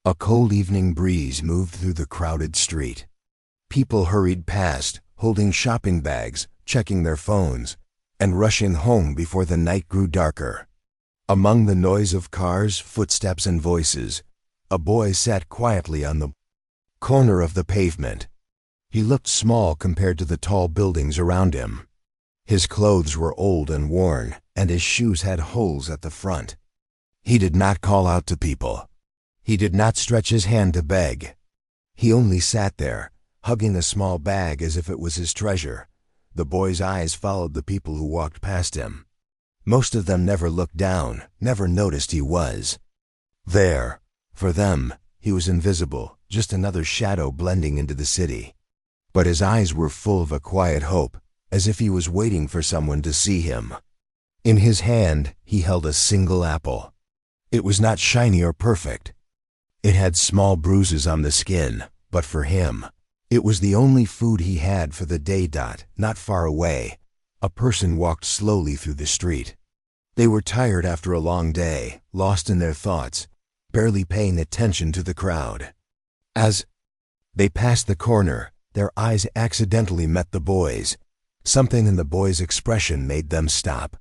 A cold evening breeze moved through the crowded street. People hurried past, holding shopping bags, checking their phones, and rushing home before the night grew darker. Among the noise of cars, footsteps, and voices, a boy sat quietly on the corner of the pavement. He looked small compared to the tall buildings around him. His clothes were old and worn, and his shoes had holes at the front. He did not call out to people. He did not stretch his hand to beg. He only sat there, hugging a small bag as if it was his treasure. The boy's eyes followed the people who walked past him. Most of them never looked down, never noticed he was there. For them, he was invisible, just another shadow blending into the city. But his eyes were full of a quiet hope, as if he was waiting for someone to see him. In his hand, he held a single apple. It was not shiny or perfect. It had small bruises on the skin, but for him, it was the only food he had for the day. Not far away, a person walked slowly through the street. They were tired after a long day, lost in their thoughts, barely paying attention to the crowd. As they passed the corner, their eyes accidentally met the boy's. Something in the boy's expression made them stop.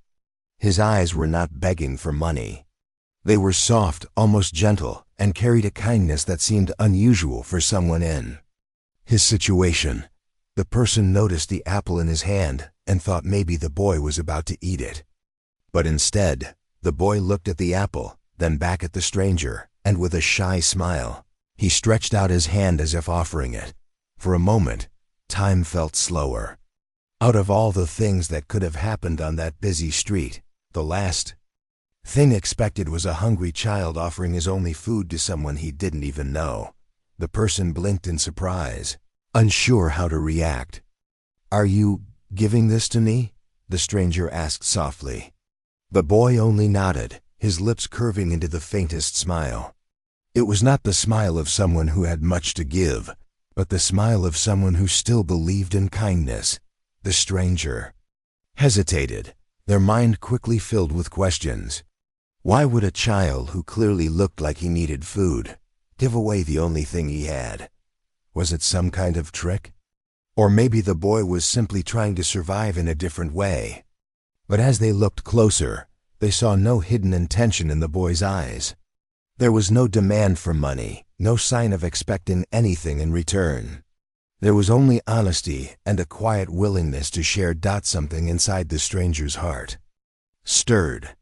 His eyes were not begging for money. They were soft, almost gentle, and carried a kindness that seemed unusual for someone in his situation. The person noticed the apple in his hand and thought maybe the boy was about to eat it. But instead, the boy looked at the apple, then back at the stranger, and with a shy smile, he stretched out his hand as if offering it. For a moment, time felt slower. Out of all the things that could have happened on that busy street, the last thing expected was a hungry child offering his only food to someone he didn't even know. The person blinked in surprise, unsure how to react. "Are you giving this to me?" the stranger asked softly. The boy only nodded, his lips curving into the faintest smile. It was not the smile of someone who had much to give, but the smile of someone who still believed in kindness. The stranger hesitated, their mind quickly filled with questions. Why would a child who clearly looked like he needed food give away the only thing he had? Was it some kind of trick? Or maybe the boy was simply trying to survive in a different way. But as they looked closer, they saw no hidden intention in the boy's eyes. There was no demand for money, no sign of expecting anything in return. There was only honesty and a quiet willingness to share. Something inside the stranger's heart stirred.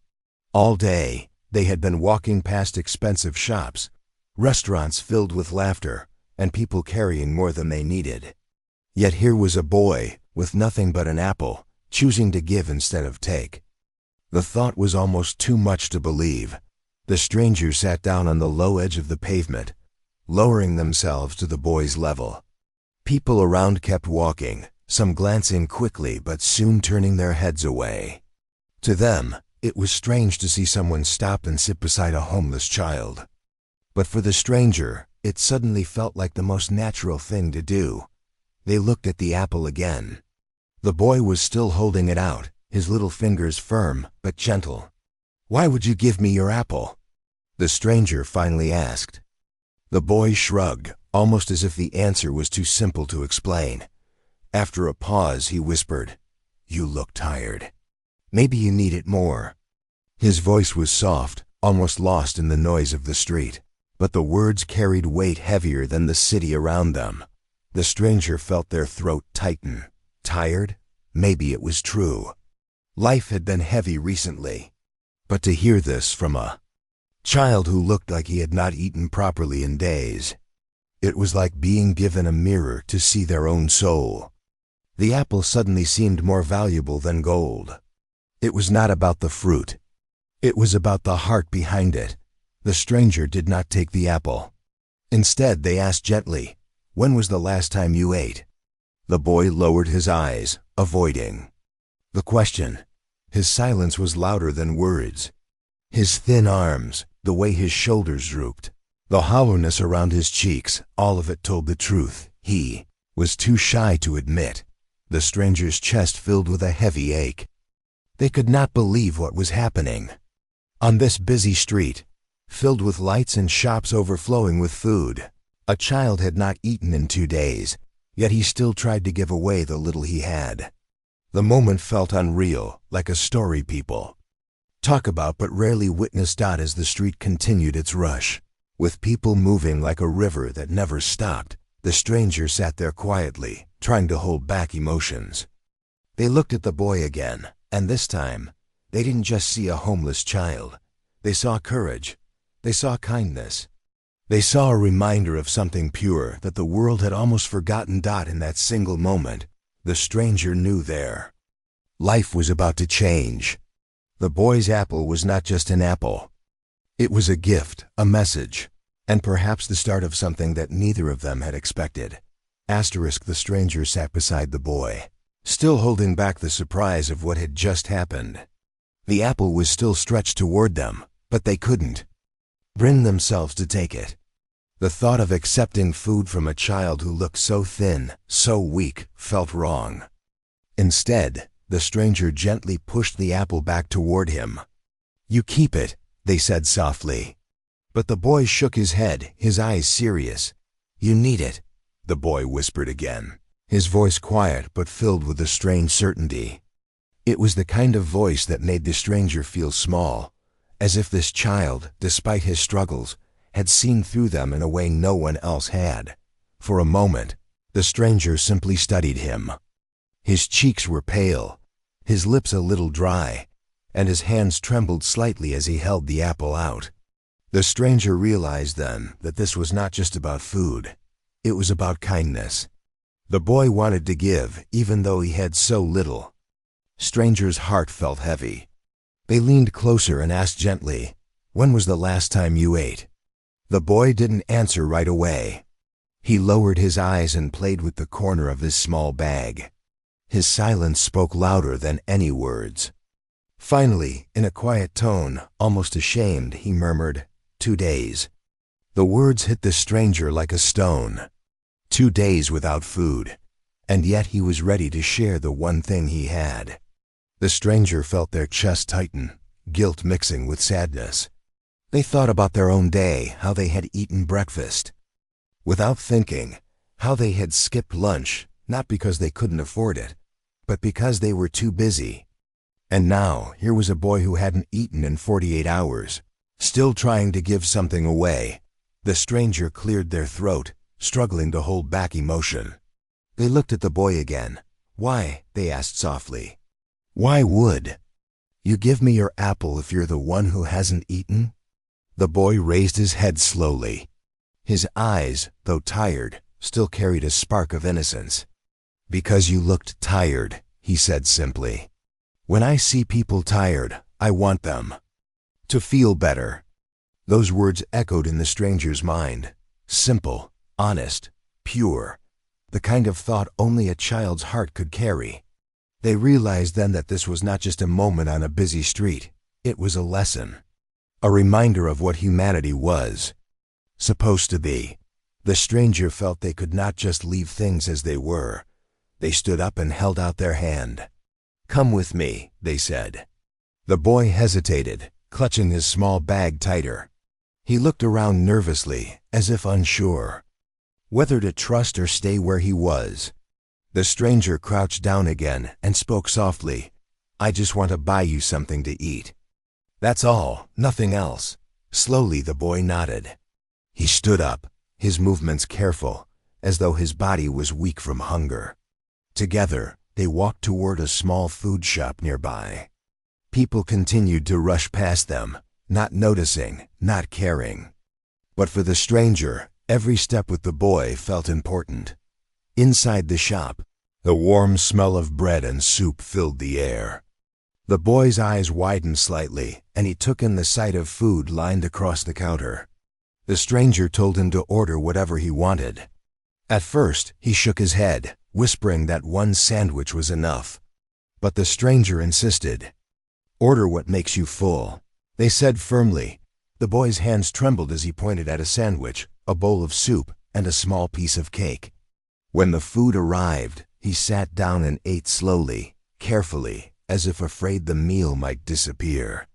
All day, they had been walking past expensive shops, restaurants filled with laughter, and people carrying more than they needed. Yet here was a boy, with nothing but an apple, choosing to give instead of take. The thought was almost too much to believe. The stranger sat down on the low edge of the pavement, lowering themselves to the boy's level. People around kept walking, some glancing quickly but soon turning their heads away. To them, it was strange to see someone stop and sit beside a homeless child. But for the stranger, it suddenly felt like the most natural thing to do. They looked at the apple again. The boy was still holding it out, his little fingers firm but gentle. "Why would you give me your apple?" the stranger finally asked. The boy shrugged, almost as if the answer was too simple to explain. After a pause, he whispered, "You look tired. Maybe you need it more." His voice was soft, almost lost in the noise of the street, but the words carried weight heavier than the city around them. The stranger felt their throat tighten. Tired? Maybe it was true. Life had been heavy recently. But to hear this from a child who looked like he had not eaten properly in days, it was like being given a mirror to see their own soul. The apple suddenly seemed more valuable than gold. It was not about the fruit. It was about the heart behind it. The stranger did not take the apple. Instead, they asked gently, "When was the last time you ate?" The boy lowered his eyes, avoiding the question. His silence was louder than words. His thin arms, the way his shoulders drooped, the hollowness around his cheeks, all of it told the truth. He was too shy to admit. The stranger's chest filled with a heavy ache. They could not believe what was happening. On this busy street, filled with lights and shops overflowing with food. A child had not eaten in 2 days, yet he still tried to give away the little he had. The moment felt unreal, like a story people talk about but rarely witness. As the street continued its rush, with people moving like a river that never stopped, the stranger sat there quietly, trying to hold back emotions. They looked at the boy again, and this time, they didn't just see a homeless child. They saw courage. They saw kindness. They saw a reminder of something pure that the world had almost forgotten. In that single moment, the stranger knew their life was about to change. The boy's apple was not just an apple. It was a gift, a message, and perhaps the start of something that neither of them had expected. The stranger sat beside the boy, still holding back the surprise of what had just happened. The apple was still stretched toward them, but they couldn't bring themselves to take it. The thought of accepting food from a child who looked so thin, so weak, felt wrong. Instead, the stranger gently pushed the apple back toward him. "You keep it," they said softly. But the boy shook his head, his eyes serious. "You need it," the boy whispered again, his voice quiet but filled with a strange certainty. It was the kind of voice that made the stranger feel small, as if this child, despite his struggles, had seen through them in a way no one else had. For a moment, the stranger simply studied him. His cheeks were pale, his lips a little dry, and his hands trembled slightly as he held the apple out. The stranger realized then that this was not just about food. It was about kindness. The boy wanted to give, even though he had so little. Stranger's heart felt heavy. They leaned closer and asked gently, "When was the last time you ate?" The boy didn't answer right away. He lowered his eyes and played with the corner of his small bag. His silence spoke louder than any words. Finally, in a quiet tone, almost ashamed, he murmured, 2 days. The words hit the stranger like a stone. 2 days without food, and yet he was ready to share the one thing he had. The stranger felt their chest tighten, guilt mixing with sadness. They thought about their own day, how they had eaten breakfast without thinking, how they had skipped lunch, not because they couldn't afford it, but because they were too busy. And now, here was a boy who hadn't eaten in 48 hours, still trying to give something away. The stranger cleared their throat, struggling to hold back emotion. They looked at the boy again. "Why?" they asked softly. "Why would you give me your apple if you're the one who hasn't eaten?" The boy raised his head slowly. His eyes, though tired, still carried a spark of innocence. "Because you looked tired," he said simply. "When I see people tired, I want them to feel better." Those words echoed in the stranger's mind. Simple, honest, pure, the kind of thought only a child's heart could carry. They realized then that this was not just a moment on a busy street. It was a lesson, a reminder of what humanity was supposed to be. The stranger felt they could not just leave things as they were. They stood up and held out their hand. "Come with me," they said. The boy hesitated, clutching his small bag tighter. He looked around nervously, as if unsure whether to trust or stay where he was. The stranger crouched down again and spoke softly. "I just want to buy you something to eat. That's all, nothing else." Slowly the boy nodded. He stood up, his movements careful, as though his body was weak from hunger. Together, they walked toward a small food shop nearby. People continued to rush past them, not noticing, not caring. But for the stranger, every step with the boy felt important. Inside the shop, the warm smell of bread and soup filled the air. The boy's eyes widened slightly, and he took in the sight of food lined across the counter. The stranger told him to order whatever he wanted. At first, he shook his head, whispering that one sandwich was enough. But the stranger insisted. "Order what makes you full," they said firmly. The boy's hands trembled as he pointed at a sandwich, a bowl of soup, and a small piece of cake. When the food arrived, he sat down and ate slowly, carefully, as if afraid the meal might disappear.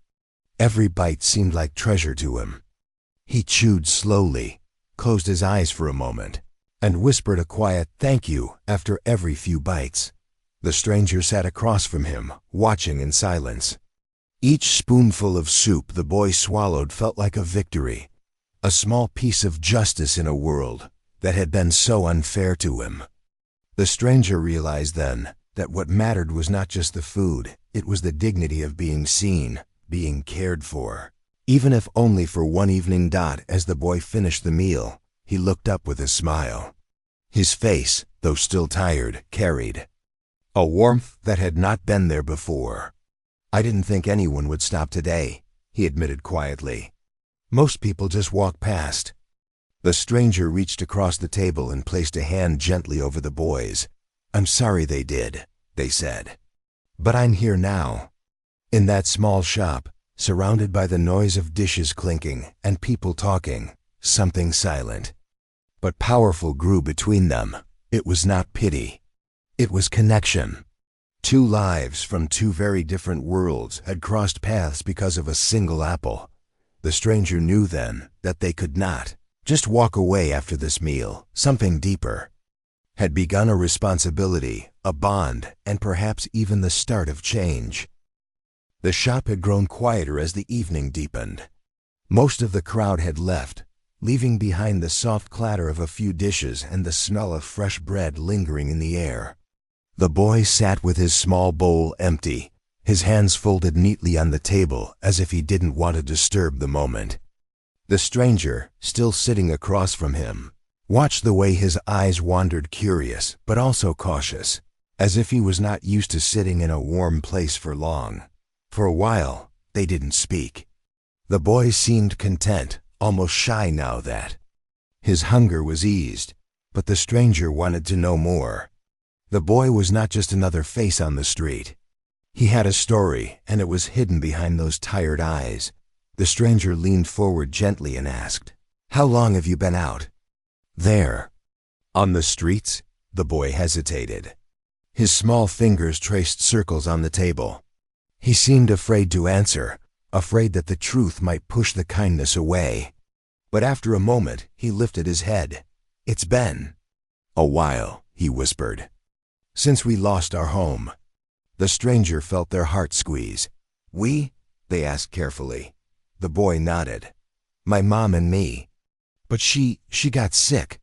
Every bite seemed like treasure to him. He chewed slowly, closed his eyes for a moment, and whispered a quiet "thank you" after every few bites. The stranger sat across from him, watching in silence. Each spoonful of soup the boy swallowed felt like a victory, a small piece of justice in a world that had been so unfair to him. The stranger realized then that what mattered was not just the food, it was the dignity of being seen, being cared for. Even if only for one evening. As the boy finished the meal, he looked up with a smile. His face, though still tired, carried a warmth that had not been there before. "I didn't think anyone would stop today," he admitted quietly. "Most people just walk past." The stranger reached across the table and placed a hand gently over the boy's. "I'm sorry they did," they said. "But I'm here now." In that small shop, surrounded by the noise of dishes clinking and people talking, something silent but powerful grew between them. It was not pity. It was connection. Two lives from two very different worlds had crossed paths because of a single apple. The stranger knew then that they could not just walk away after this meal. Something deeper had begun, a responsibility, a bond, and perhaps even the start of change. The shop had grown quieter as the evening deepened. Most of the crowd had left, leaving behind the soft clatter of a few dishes and the smell of fresh bread lingering in the air. The boy sat with his small bowl empty, his hands folded neatly on the table as if he didn't want to disturb the moment. The stranger, still sitting across from him, watched the way his eyes wandered, curious but also cautious, as if he was not used to sitting in a warm place for long. For a while, they didn't speak. The boy seemed content, almost shy now that his hunger was eased, but the stranger wanted to know more. The boy was not just another face on the street. He had a story, and it was hidden behind those tired eyes. The stranger leaned forward gently and asked, "How long have you been out there on the streets?" The boy hesitated. His small fingers traced circles on the table. He seemed afraid to answer, afraid that the truth might push the kindness away. But after a moment, he lifted his head. "It's been a while," he whispered, "since we lost our home." The stranger felt their heart squeeze. "We?" they asked carefully. The boy nodded. "My mom and me. But she got sick."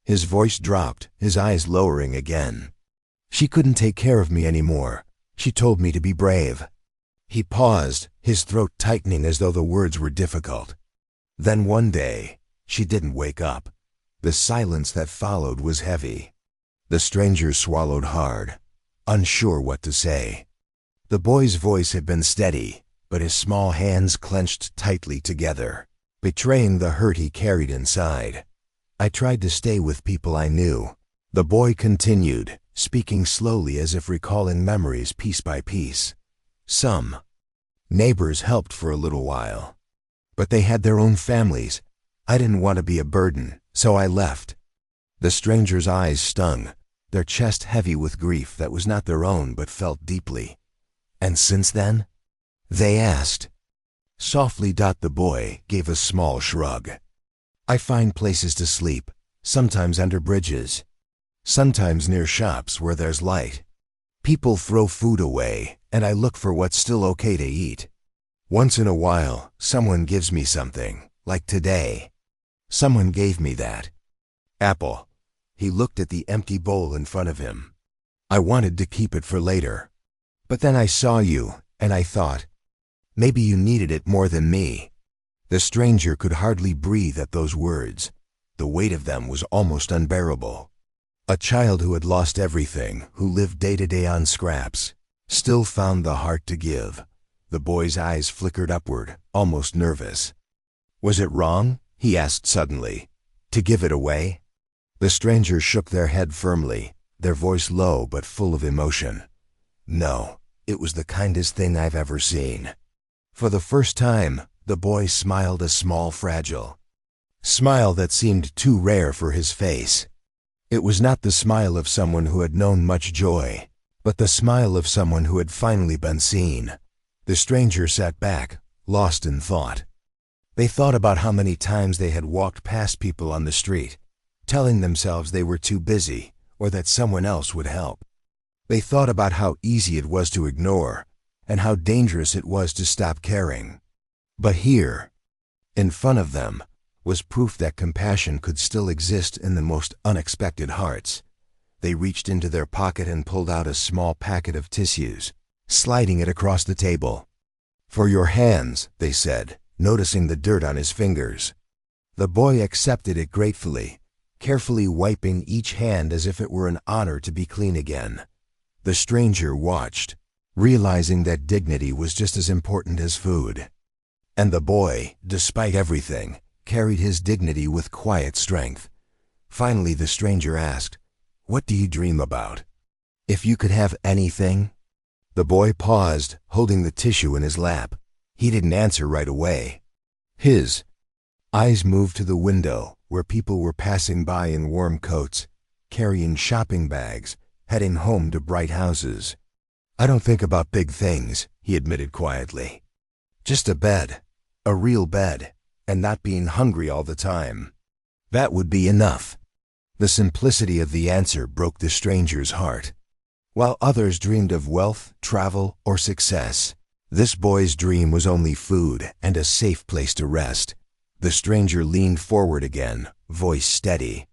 His voice dropped, his eyes lowering again. "She couldn't take care of me anymore. She told me to be brave." He paused, his throat tightening as though the words were difficult. Then one day, she didn't wake up. The silence that followed was heavy. The stranger swallowed hard, unsure what to say. The boy's voice had been steady, but his small hands clenched tightly together, betraying the hurt he carried inside. "I tried to stay with people I knew," the boy continued, speaking slowly as if recalling memories piece by piece. "Some neighbors helped for a little while, but they had their own families. I didn't want to be a burden, so I left." The stranger's eyes stung, their chest heavy with grief that was not their own but felt deeply. "And since then?" they asked. Softly. The boy gave a small shrug. "I find places to sleep, sometimes under bridges, sometimes near shops where there's light. People throw food away, and I look for what's still okay to eat. Once in a while, someone gives me something, like today. Someone gave me that apple." He looked at the empty bowl in front of him. "I wanted to keep it for later. But then I saw you, and I thought, maybe you needed it more than me." The stranger could hardly breathe at those words. The weight of them was almost unbearable. A child who had lost everything, who lived day to day on scraps, still found the heart to give. The boy's eyes flickered upward, almost nervous. "Was it wrong?" he asked suddenly, "to give it away?" The strangers shook their head firmly, their voice low but full of emotion. "No, it was the kindest thing I've ever seen." For the first time, the boy smiled, a small, fragile smile that seemed too rare for his face. It was not the smile of someone who had known much joy, but the smile of someone who had finally been seen. The stranger sat back, lost in thought. They thought about how many times they had walked past people on the street, telling themselves they were too busy or that someone else would help. They thought about how easy it was to ignore and how dangerous it was to stop caring. But here, in front of them, was proof that compassion could still exist in the most unexpected hearts. They reached into their pocket and pulled out a small packet of tissues, sliding it across the table. "For your hands," they said, noticing the dirt on his fingers. The boy accepted it gratefully, carefully wiping each hand as if it were an honor to be clean again. The stranger watched, realizing that dignity was just as important as food. And the boy, despite everything, carried his dignity with quiet strength. Finally, the stranger asked, "What do you dream about? If you could have anything?" The boy paused, holding the tissue in his lap. He didn't answer right away. His eyes moved to the window, where people were passing by in warm coats, carrying shopping bags, heading home to bright houses. "I don't think about big things," he admitted quietly. "Just a bed, a real bed, and not being hungry all the time. That would be enough." The simplicity of the answer broke the stranger's heart. While others dreamed of wealth, travel, or success, this boy's dream was only food and a safe place to rest. The stranger leaned forward again, voice steady.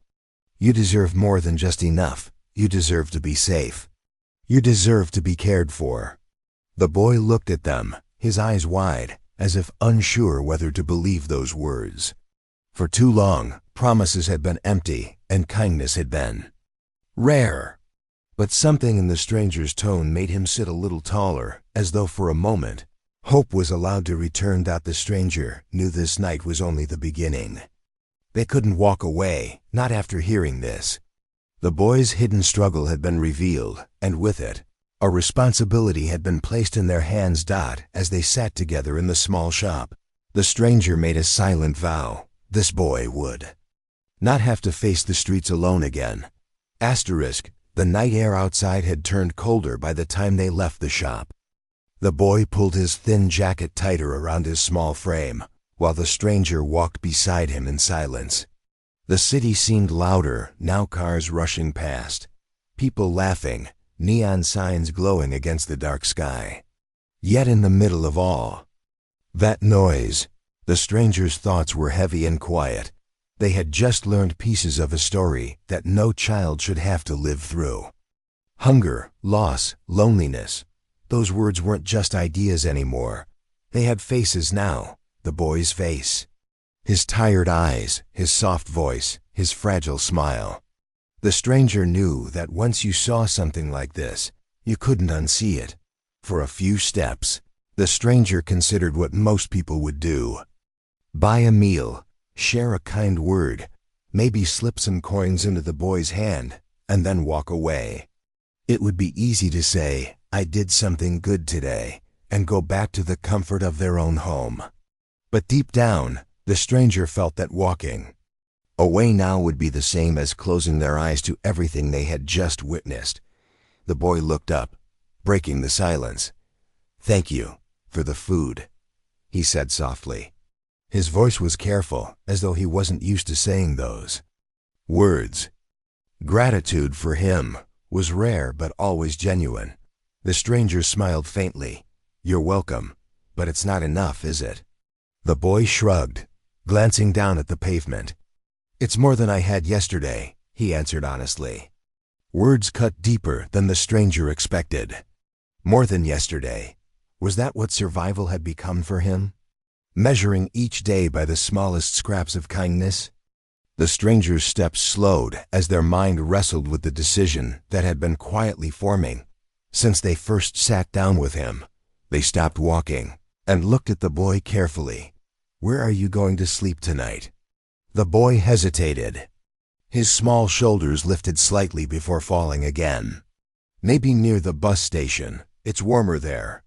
"You deserve more than just enough. You deserve to be safe. You deserve to be cared for." The boy looked at them, his eyes wide, as if unsure whether to believe those words. For too long, promises had been empty and kindness had been rare. But something in the stranger's tone made him sit a little taller, as though for a moment, hope was allowed to return. That the stranger knew this night was only the beginning. They couldn't walk away, not after hearing this. The boy's hidden struggle had been revealed, and with it, a responsibility had been placed in their hands. As they sat together in the small shop, the stranger made a silent vow. This boy would not have to face the streets alone again. The night air outside had turned colder by the time they left the shop. The boy pulled his thin jacket tighter around his small frame, while the stranger walked beside him in silence. The city seemed louder, now, cars rushing past, people laughing, neon signs glowing against the dark sky. Yet in the middle of all that noise, the stranger's thoughts were heavy and quiet. They had just learned pieces of a story that no child should have to live through. Hunger, loss, loneliness. Those words weren't just ideas anymore. They had faces now. The boy's face, his tired eyes, his soft voice, his fragile smile. The stranger knew that once you saw something like this, you couldn't unsee it. For a few steps, the stranger considered what most people would do. Buy a meal, share a kind word, maybe slip some coins into the boy's hand, and then walk away. It would be easy to say, "I did something good today," and go back to the comfort of their own home. But deep down, the stranger felt that walking away now would be the same as closing their eyes to everything they had just witnessed. The boy looked up, breaking the silence. "Thank you for the food," he said softly. His voice was careful, as though he wasn't used to saying those words. Gratitude for him was rare but always genuine. The stranger smiled faintly. "You're welcome, but it's not enough, is it?" The boy shrugged, glancing down at the pavement. "It's more than I had yesterday," he answered honestly. Words cut deeper than the stranger expected. More than yesterday. Was that what survival had become for him? Measuring each day by the smallest scraps of kindness? The stranger's steps slowed as their mind wrestled with the decision that had been quietly forming. Since they first sat down with him, they stopped walking and looked at the boy carefully. "Where are you going to sleep tonight?" The boy hesitated. His small shoulders lifted slightly before falling again. "Maybe near the bus station. It's warmer there.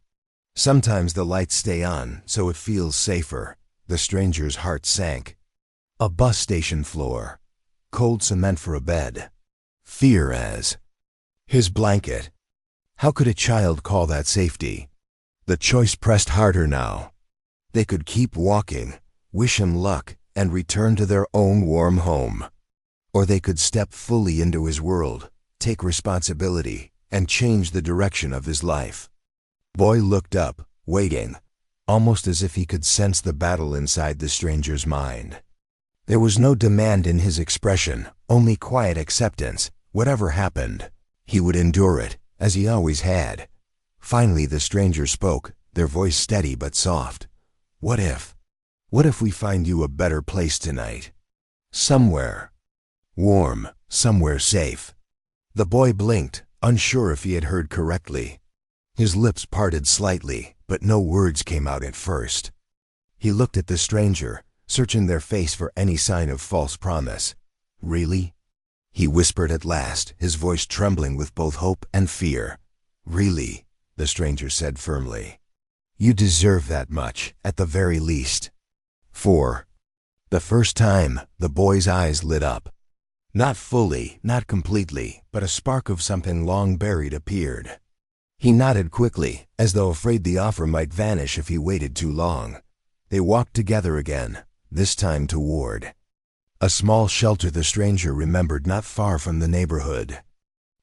Sometimes the lights stay on, so it feels safer." The stranger's heart sank. A bus station floor. Cold cement for a bed. Fear as his blanket. How could a child call that safety? The choice pressed harder now. They could keep walking, wish him luck, and return to their own warm home. Or they could step fully into his world, take responsibility, and change the direction of his life. Boy looked up, waiting, almost as if he could sense the battle inside the stranger's mind. There was no demand in his expression, only quiet acceptance. Whatever happened, he would endure it, as he always had. Finally the stranger spoke, their voice steady but soft. What if we find you a better place tonight? Somewhere warm, somewhere safe. The boy blinked, unsure if he had heard correctly. His lips parted slightly, but no words came out at first. He looked at the stranger, searching their face for any sign of false promise. Really? He whispered at last, his voice trembling with both hope and fear. Really, the stranger said firmly. You deserve that much, at the very least. For the first time, the boy's eyes lit up. Not fully, not completely, but a spark of something long buried appeared. He nodded quickly, as though afraid the offer might vanish if he waited too long. They walked together again, this time toward a small shelter the stranger remembered not far from the neighborhood.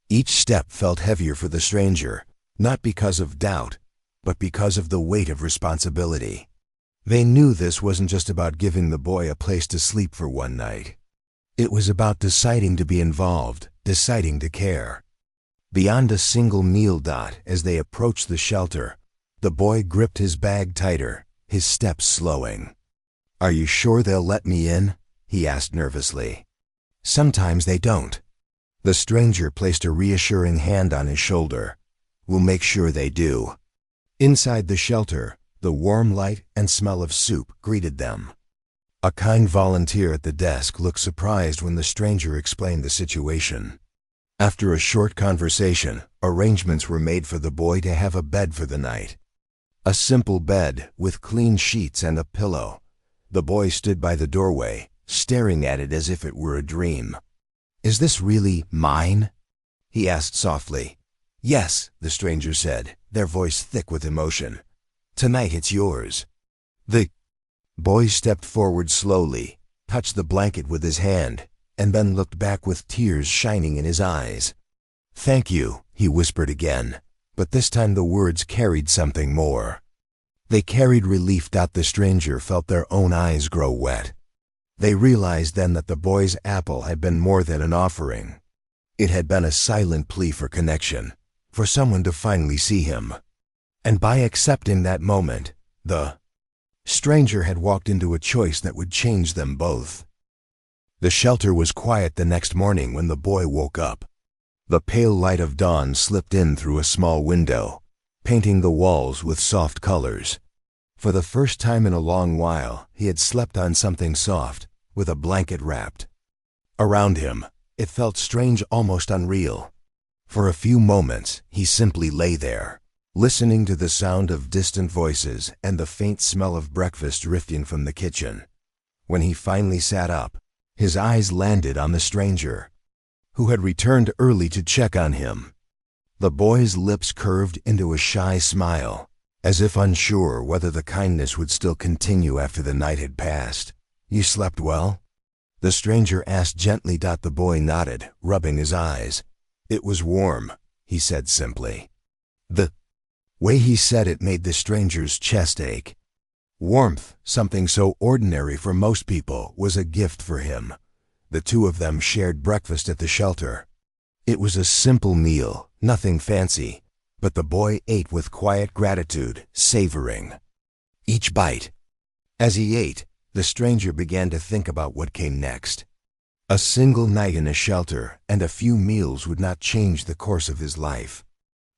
Each step felt heavier for the stranger, not because of doubt, but because of the weight of responsibility. They knew this wasn't just about giving the boy a place to sleep for one night. It was about deciding to be involved, deciding to care. Beyond a single meal dot, as they approached the shelter, the boy gripped his bag tighter, his steps slowing. Are you sure they'll let me in? He asked nervously. Sometimes they don't. The stranger placed a reassuring hand on his shoulder. We'll make sure they do. Inside the shelter, the warm light and smell of soup greeted them. A kind volunteer at the desk looked surprised when the stranger explained the situation. After a short conversation, arrangements were made for the boy to have a bed for the night. A simple bed with clean sheets and a pillow. The boy stood by the doorway, staring at it as if it were a dream. Is this really mine? He asked softly. Yes, the stranger said, their voice thick with emotion. Tonight it's yours. The boy stepped forward slowly, touched the blanket with his hand, and then looked back with tears shining in his eyes. Thank you, he whispered again, but this time the words carried something more. They carried relief. The stranger felt their own eyes grow wet. They realized then that the boy's apple had been more than an offering. It had been a silent plea for connection, for someone to finally see him. And by accepting that moment, the stranger had walked into a choice that would change them both. The shelter was quiet the next morning when the boy woke up. The pale light of dawn slipped in through a small window, painting the walls with soft colors. For the first time in a long while, he had slept on something soft, with a blanket wrapped around him. It felt strange, almost unreal. For a few moments, he simply lay there, listening to the sound of distant voices and the faint smell of breakfast drifting from the kitchen. When he finally sat up, his eyes landed on the stranger, who had returned early to check on him. The boy's lips curved into a shy smile, as if unsure whether the kindness would still continue after the night had passed. You slept well? The stranger asked gently. The boy nodded, rubbing his eyes. It was warm, he said simply. The way he said it made the stranger's chest ache. Warmth, something so ordinary for most people, was a gift for him. The two of them shared breakfast at the shelter. It was a simple meal, nothing fancy, but the boy ate with quiet gratitude, savoring each bite. As he ate, the stranger began to think about what came next. A single night in a shelter and a few meals would not change the course of his life.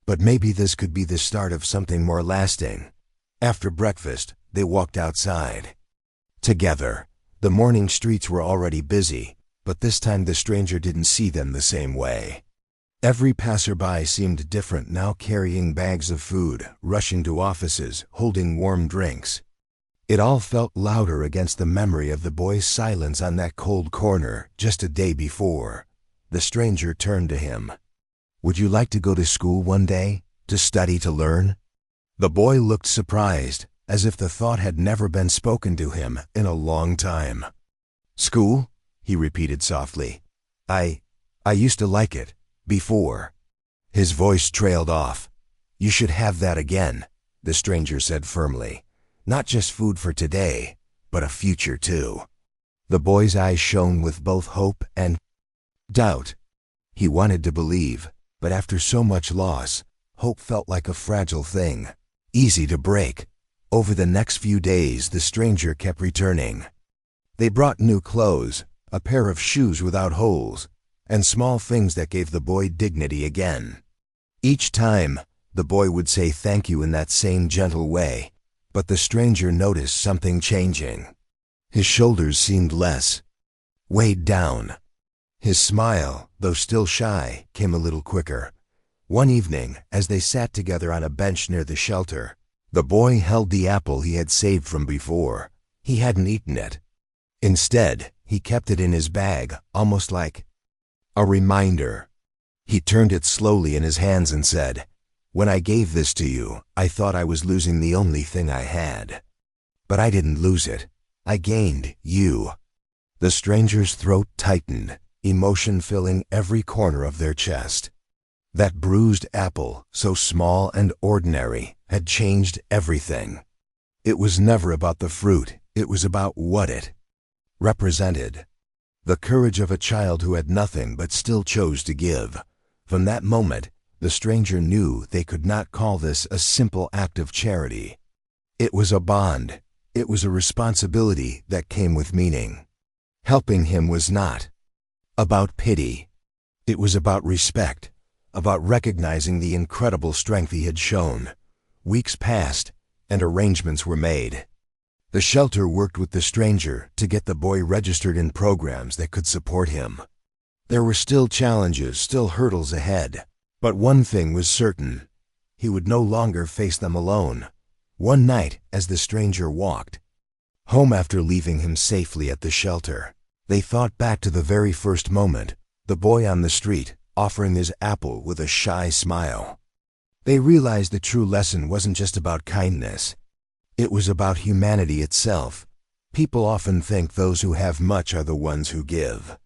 But maybe this could be the start of something more lasting. After breakfast, they walked outside together. The morning streets were already busy, but this time the stranger didn't see them the same way. Every passerby seemed different now, carrying bags of food, rushing to offices, holding warm drinks. It all felt louder against the memory of the boy's silence on that cold corner just a day before. The stranger turned to him. Would you like to go to school one day? To study, to learn? The boy looked surprised, as if the thought had never been spoken to him in a long time. "School?" he repeated softly. I used to like it, before." His voice trailed off. "You should have that again," the stranger said firmly. "Not just food for today, but a future too." The boy's eyes shone with both hope and doubt. He wanted to believe, but after so much loss, hope felt like a fragile thing, easy to break. Over the next few days, the stranger kept returning. They brought new clothes, a pair of shoes without holes, and small things that gave the boy dignity again. Each time, the boy would say thank you in that same gentle way, but the stranger noticed something changing. His shoulders seemed less weighed down. His smile, though still shy, came a little quicker. One evening, as they sat together on a bench near the shelter, the boy held the apple he had saved from before. He hadn't eaten it. Instead, he kept it in his bag, almost like a reminder. He turned it slowly in his hands and said, "When I gave this to you, I thought I was losing the only thing I had. But I didn't lose it. I gained you." The stranger's throat tightened, emotion filling every corner of their chest. That bruised apple, so small and ordinary, had changed everything. It was never about the fruit, it was about what it represented. The courage of a child who had nothing but still chose to give. From that moment, the stranger knew they could not call this a simple act of charity. It was a bond. It was a responsibility that came with meaning. Helping him was not about pity. It was about respect, about recognizing the incredible strength he had shown. Weeks passed, and arrangements were made. The shelter worked with the stranger to get the boy registered in programs that could support him. There were still challenges, still hurdles ahead, but one thing was certain. He would no longer face them alone. One night, as the stranger walked home after leaving him safely at the shelter, they thought back to the very first moment, the boy on the street, offering his apple with a shy smile. They realized the true lesson wasn't just about kindness. It was about humanity itself. People often think those who have much are the ones who give.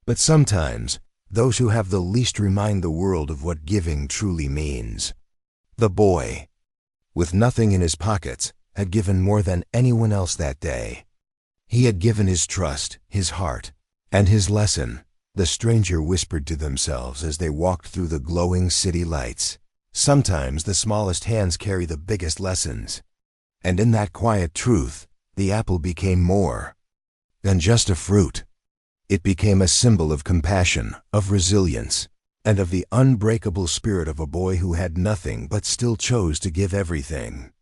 But sometimes, those who have the least remind the world of what giving truly means. The boy, with nothing in his pockets, had given more than anyone else that day. He had given his trust, his heart, and his lesson. The stranger whispered to themselves as they walked through the glowing city lights. Sometimes the smallest hands carry the biggest lessons. And in that quiet truth, the apple became more than just a fruit. It became a symbol of compassion, of resilience, and of the unbreakable spirit of a boy who had nothing but still chose to give everything.